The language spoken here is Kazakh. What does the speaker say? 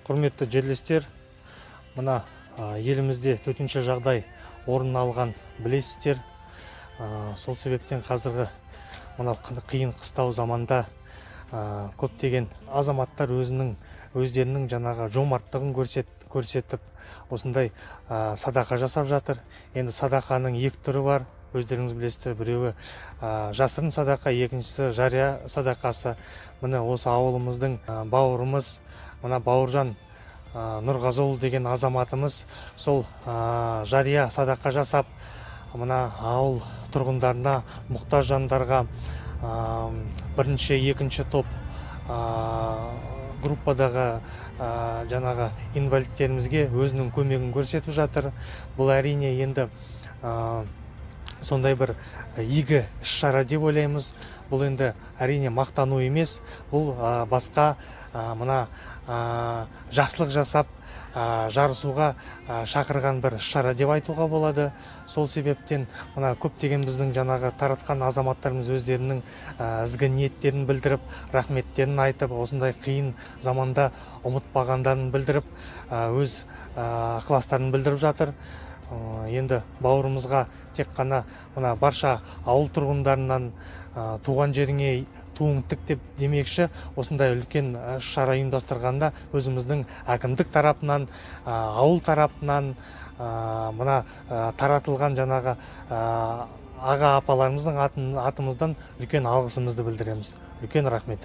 Құрметті жерлестер, мына елімізде төтенше жағдай орын алған білесіздер. Сол себептен қазіргі мына қиын қыстау заманда көптеген азаматтар өздерінің жаңағы жомарттығын көрсетіп осындай садақа жасап жатыр. Енді садақаның екі түрі бар. Өздеріңіз білесіздер, біреуі жасырын садақа, екіншісі жария садақасы. Міне осы ауылымыздың бауырымыз, мына Бауыржан Нұрғазыұлы деген азаматымыз сол жария садақа жасап, мына ауыл тұрғындарына, мұқтаж жандарға, бірінші, екінші топ группадағы жаңағы инвалидтерімізге өзінің көмегін көрсетіп жатыр. Бұл әрине енді сондай бір игі іс-шара деп ойлаймыз. Бұл енді әрине мақтану емес, бұл басқа мына жақсылық жасап жарысуға шақырған бір іс-шара деп айтуға болады. Сол себептен мына көптеген біздің жаңағы таратқан азаматтарымыз өздерінің ізгі ниеттерін білдіріп, рахметтерін айтып, осындай қиын заманда ұмытпағандарын білдіріп, өз ықыластарын білдіріп жатыр. Енді бауырымызға тек қана мына барша ауыл тұрғындарынан туған жеріңе туың тік деп демекші, осындай үлкен шара ұйымдастырғанда өзіміздің әкімдік тарапынан, ауыл тарапынан, мына таратылған жаңағы аға апаларымыздың атымыздан үлкен алғысымызды білдіреміз. Үлкен рахмет.